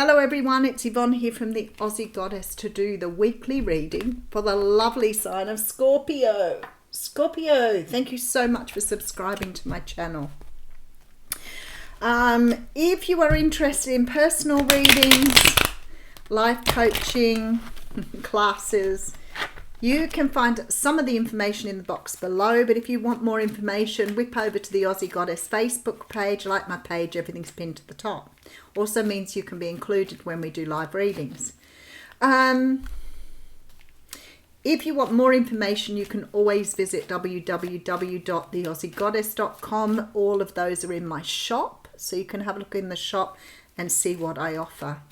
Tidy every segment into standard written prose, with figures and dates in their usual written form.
Hello everyone, it's Yvonne here from the Aussie Goddess to do the weekly reading for the lovely sign of Scorpio. Scorpio, thank you so much for subscribing to my channel. If you are interested in personal readings, life coaching, classes, you can find some of the information in the box below, but if you want more information, whip over to the Aussie Goddess Facebook page. Like my page, everything's pinned to the top. Also means you can be included when we do live readings. If you want more information, you can always visit www.theaussiegoddess.com. All of those are in my shop, so you can have a look in the shop and see what I offer.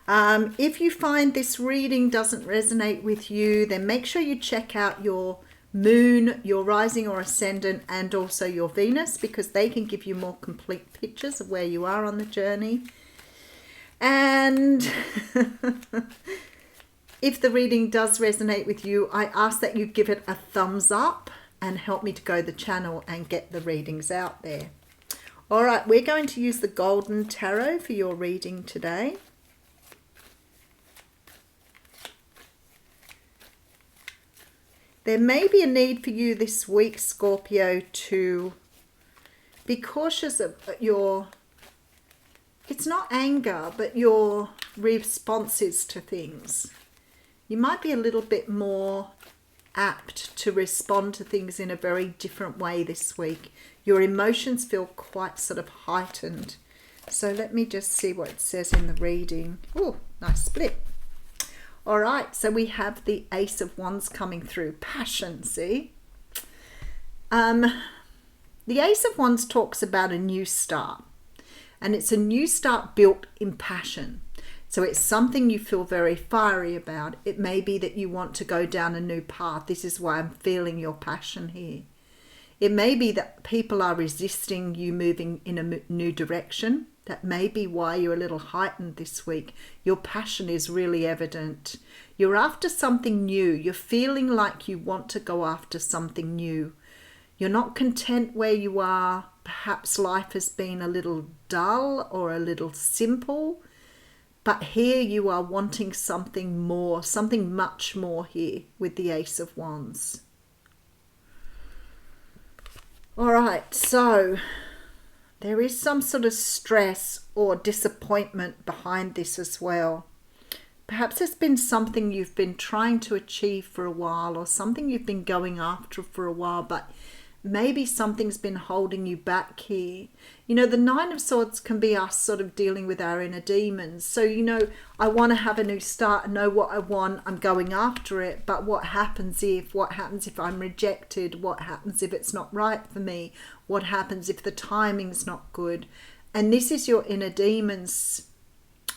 If you find this reading doesn't resonate with you, then make sure you check out your moon, your rising or ascendant, and also your Venus, because they can give you more complete pictures of where you are on the journey. And if the reading does resonate with you, I ask that you give it a thumbs up and help me to grow the channel and get the readings out there. All right, we're going to use the Golden Tarot for your reading today. There may be a need for you this week, Scorpio, to be cautious of your, it's not anger, but your responses to things. You might be a little bit more apt to respond to things in a very different way this week. Your emotions feel quite sort of heightened. So let me just see what it says in the reading. Oh, nice split. All right, so we have the Ace of Wands coming through. Passion, see? The Ace of Wands talks about a new start. And it's a new start built in passion. So it's something you feel very fiery about. It may be that you want to go down a new path. This is why I'm feeling your passion here. It may be that people are resisting you moving in a new direction. That may be why you're a little heightened this week. Your passion is really evident. You're after something new. You're feeling like you want to go after something new. You're not content where you are. Perhaps life has been a little dull or a little simple. But here you are wanting something more, something much more here with the Ace of Wands. All right, so there is some sort of stress or disappointment behind this as well. Perhaps it's been something you've been trying to achieve for a while, or something you've been going after for a while, but maybe something's been holding you back here. You know, the Nine of Swords can be us sort of dealing with our inner demons. So, you know, I want to have a new start. I know what I want. I'm going after it. But what happens if? What happens if I'm rejected? What happens if it's not right for me? What happens if the timing's not good? And this is your inner demons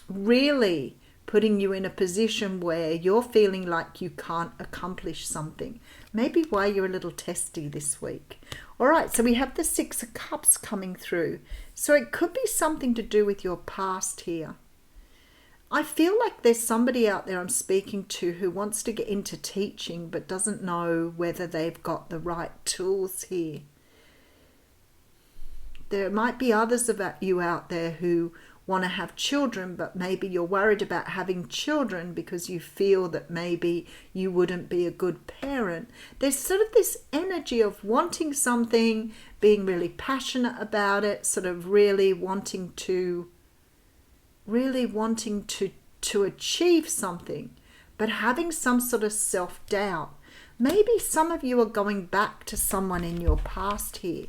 really putting you in a position where you're feeling like you can't accomplish something. Maybe why you're a little testy this week. All right, so we have the Six of Cups coming through. So it could be something to do with your past here. I feel like there's somebody out there I'm speaking to who wants to get into teaching but doesn't know whether they've got the right tools here. There might be others of you out there who want to have children, but maybe you're worried about having children because you feel that maybe you wouldn't be a good parent. There's sort of this energy of wanting something, being really passionate about it, sort of really wanting to achieve something, but having some sort of self-doubt. Maybe some of you are going back to someone in your past here.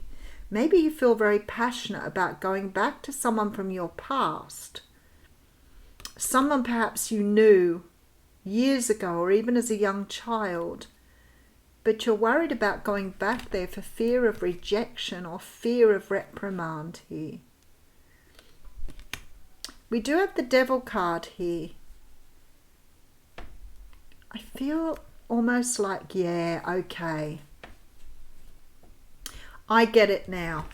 Maybe you feel very passionate about going back to someone from your past. Someone perhaps you knew years ago or even as a young child. But you're worried about going back there for fear of rejection or fear of reprimand here. We do have the Devil card here. I feel almost like, yeah, okay. I get it now.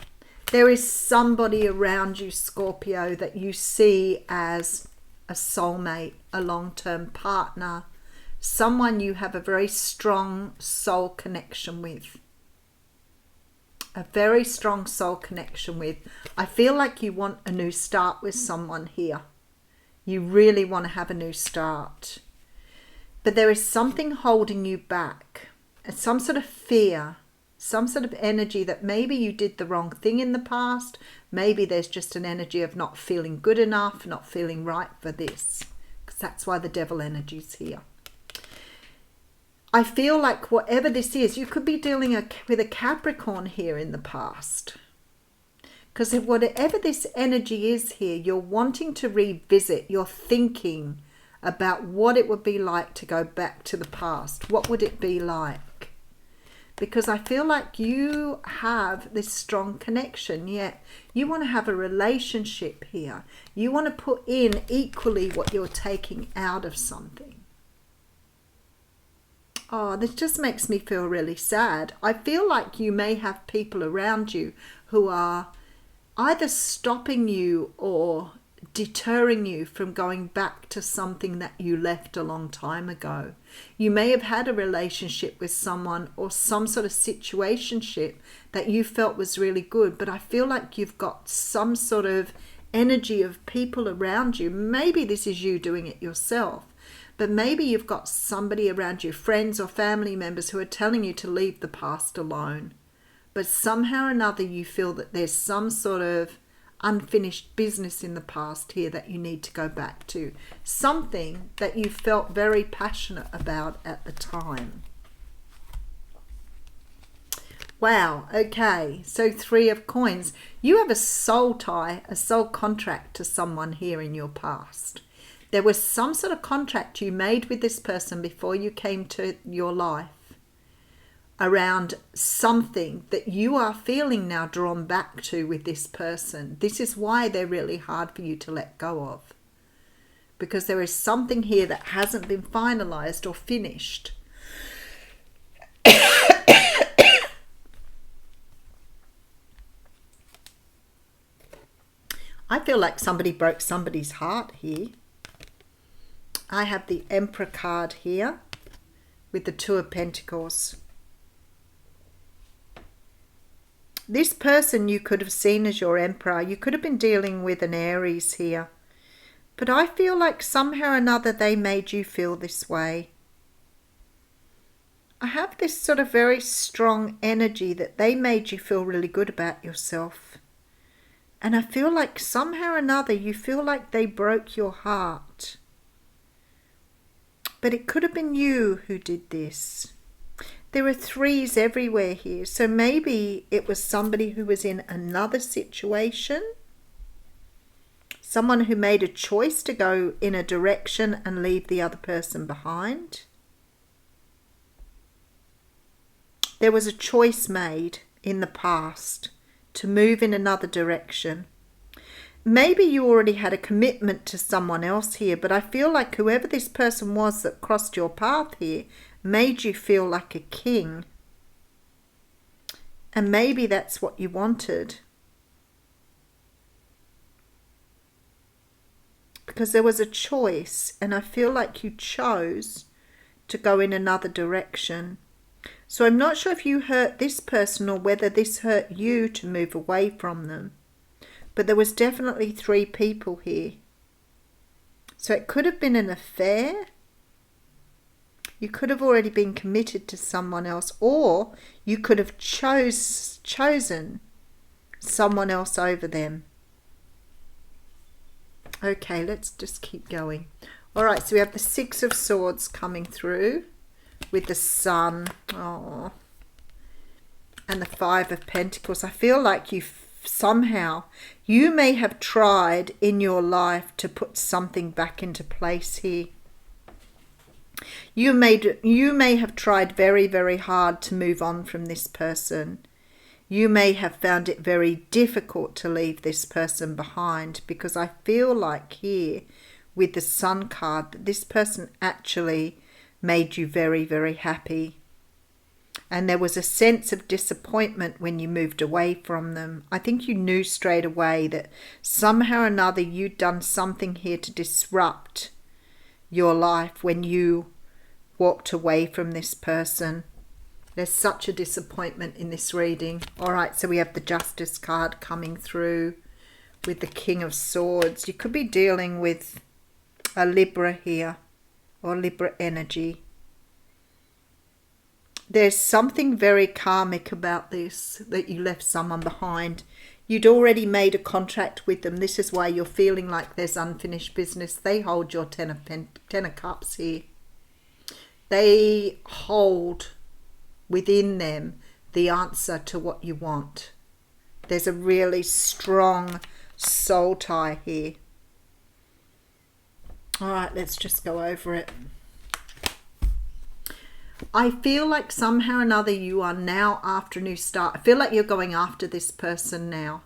There is somebody around you, Scorpio, that you see as a soulmate, a long-term partner, someone you have a very strong soul connection with. A very strong soul connection with. I feel like you want a new start with someone here. You really want to have a new start. But there is something holding you back. Some sort of fear, some sort of energy that maybe you did the wrong thing in the past. Maybe there's just an energy of not feeling good enough, not feeling right for this. Because that's why the devil energy is here. I feel like whatever this is, you could be dealing with a Capricorn here in the past. Because whatever this energy is here, you're wanting to revisit, you're thinking about what it would be like to go back to the past. What would it be like? Because I feel like you have this strong connection, yet you want to have a relationship here. You want to put in equally what you're taking out of something. Oh, this just makes me feel really sad. I feel like you may have people around you who are either stopping you or deterring you from going back to something that you left a long time ago. You may have had a relationship with someone or some sort of situationship that you felt was really good, but I feel like you've got some sort of energy of people around you. Maybe this is you doing it yourself, but maybe you've got somebody around you, friends or family members, who are telling you to leave the past alone. But somehow or another you feel that there's some sort of unfinished business in the past here that you need to go back to. Something that you felt very passionate about at the time. Wow, okay, so 3 of coins. You have a soul tie, a soul contract to someone here in your past. There was some sort of contract you made with this person before you came to your life around something that you are feeling now drawn back to with this person. This is why they're really hard for you to let go of. Because there is something here that hasn't been finalized or finished. I feel like somebody broke somebody's heart here. I have the Emperor card here with the 2 of Pentacles. This person you could have seen as your Emperor. You could have been dealing with an Aries here. But I feel like somehow or another they made you feel this way. I have this sort of very strong energy that they made you feel really good about yourself. And I feel like somehow or another you feel like they broke your heart. But it could have been you who did this. There are 3s everywhere here. So maybe it was somebody who was in another situation. Someone who made a choice to go in a direction and leave the other person behind. There was a choice made in the past to move in another direction. Maybe you already had a commitment to someone else here, but I feel like whoever this person was that crossed your path here made you feel like a king. And maybe that's what you wanted. Because there was a choice, and I feel like you chose to go in another direction. So I'm not sure if you hurt this person or whether this hurt you to move away from them. But there was definitely 3 people here. So it could have been an affair. You could have already been committed to someone else, or you could have chosen someone else over them. Okay, let's just keep going. All right, so we have the 6 of Swords coming through with the Sun. Oh, and the 5 of Pentacles. I feel like somehow you may have tried in your life to put something back into place here. You may have tried very, very hard to move on from this person. You may have found it very difficult to leave this person behind, because I feel like here with the Sun card that this person actually made you very, very happy. And there was a sense of disappointment when you moved away from them. I think you knew straight away that somehow or another you'd done something here to disrupt your life when you walked away from this person. There's such a disappointment in this reading. All right, so we have the Justice card coming through with the King of Swords. You could be dealing with a Libra here, or Libra energy. There's something very karmic about this, that you left someone behind. You'd already made a contract with them. This is why you're feeling like there's unfinished business. They hold your Ten of Cups here. They hold within them the answer to what you want. There's a really strong soul tie here. All right, let's just go over it. I feel like somehow or another you are now after a new start. I feel like you're going after this person now.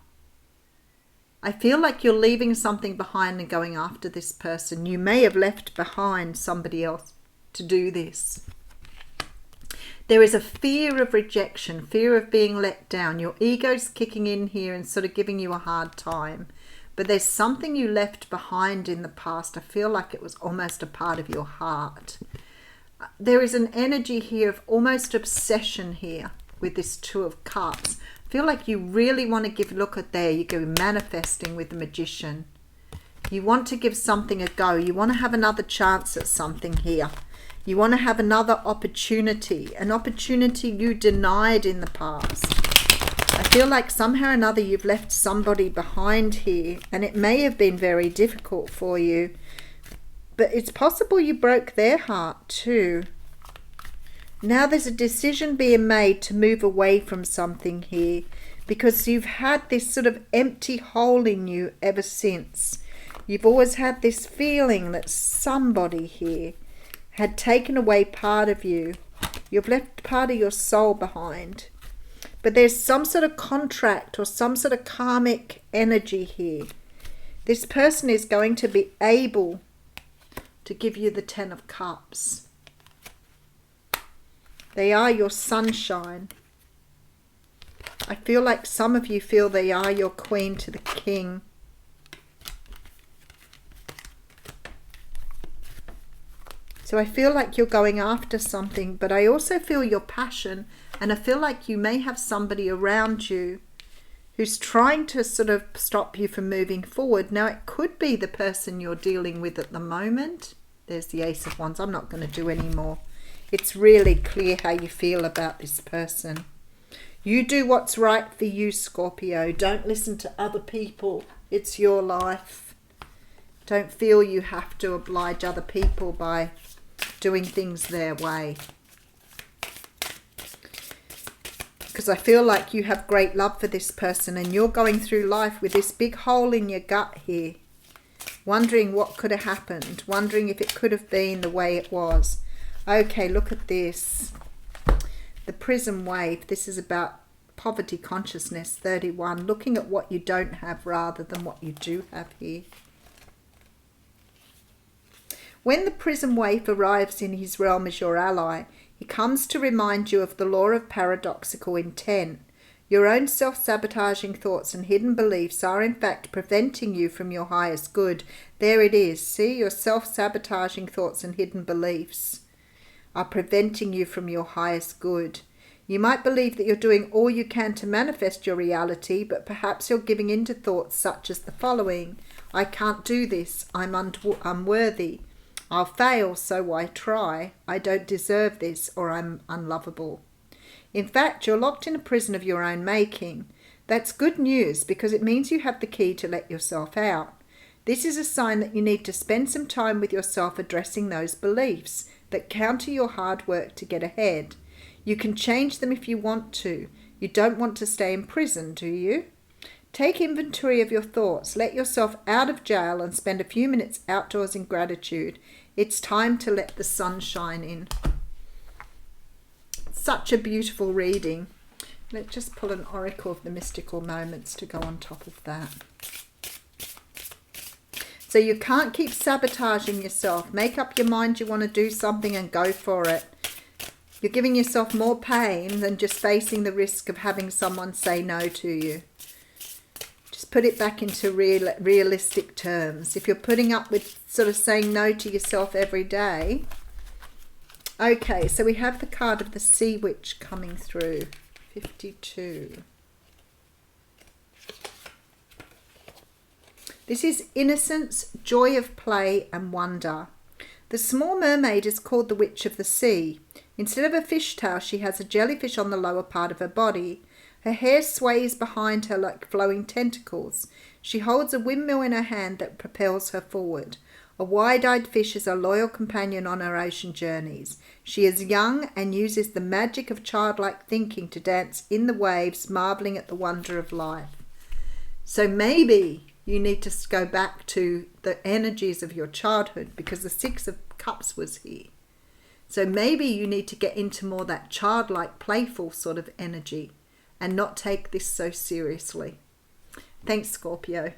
I feel like you're leaving something behind and going after this person. You may have left behind somebody else to do this. There is a fear of rejection, fear of being let down. Your ego's kicking in here and sort of giving you a hard time. But there's something you left behind in the past. I feel like it was almost a part of your heart. There is an energy here of almost obsession here with this Two of Cups. I feel like you really want to give, look at there, you go manifesting with the Magician. You want to give something a go. You want to have another chance at something here. You want to have another opportunity, an opportunity you denied in the past. I feel like somehow or another you've left somebody behind here, and it may have been very difficult for you. But it's possible you broke their heart too. Now there's a decision being made to move away from something here, because you've had this sort of empty hole in you ever since. You've always had this feeling that somebody here had taken away part of you. You've left part of your soul behind. But there's some sort of contract or some sort of karmic energy here. This person is going to be able to give you the Ten of Cups. They are your sunshine. I feel like some of you feel they are your Queen to the King. So I feel like you're going after something, but I also feel your passion, and I feel like you may have somebody around you who's trying to sort of stop you from moving forward. Now, it could be the person you're dealing with at the moment. There's the Ace of Wands. I'm not going to do any more. It's really clear how you feel about this person. You do what's right for you, Scorpio. Don't listen to other people. It's your life. Don't feel you have to oblige other people by doing things their way. Because I feel like you have great love for this person, and you're going through life with this big hole in your gut here, wondering what could have happened, wondering if it could have been the way it was. Okay, look at this. The Prism Wave. This is about poverty consciousness, 31. Looking at what you don't have rather than what you do have here. When the Prism Wave arrives in his realm as your ally, he comes to remind you of the law of paradoxical intent. Your own self-sabotaging thoughts and hidden beliefs are in fact preventing you from your highest good. There it is. See, your self-sabotaging thoughts and hidden beliefs are preventing you from your highest good. You might believe that you're doing all you can to manifest your reality, but perhaps you're giving in to thoughts such as the following. I can't do this. I'm unworthy. I'll fail, so why try? I don't deserve this, or I'm unlovable. In fact, you're locked in a prison of your own making. That's good news, because it means you have the key to let yourself out. This is a sign that you need to spend some time with yourself addressing those beliefs that counter your hard work to get ahead. You can change them if you want to. You don't want to stay in prison, do you? Take inventory of your thoughts. Let yourself out of jail and spend a few minutes outdoors in gratitude. It's time to let the sun shine in. Such a beautiful reading. Let's just pull an oracle of the mystical moments to go on top of that. So you can't keep sabotaging yourself. Make up your mind you want to do something and go for it. You're giving yourself more pain than just facing the risk of having someone say no to you. Just put it back into realistic terms. If you're putting up with sort of saying no to yourself every day. Okay, so we have the card of the Sea Witch coming through. 52. This is innocence, joy of play and wonder. The small mermaid is called the Witch of the Sea. Instead of a fishtail, she has a jellyfish on the lower part of her body. Her hair sways behind her like flowing tentacles. She holds a windmill in her hand that propels her forward. A wide-eyed fish is a loyal companion on her ocean journeys. She is young and uses the magic of childlike thinking to dance in the waves, marvelling at the wonder of life. So maybe you need to go back to the energies of your childhood, because the Six of Cups was here. So maybe you need to get into more that childlike, playful sort of energy and not take this so seriously. Thanks, Scorpio.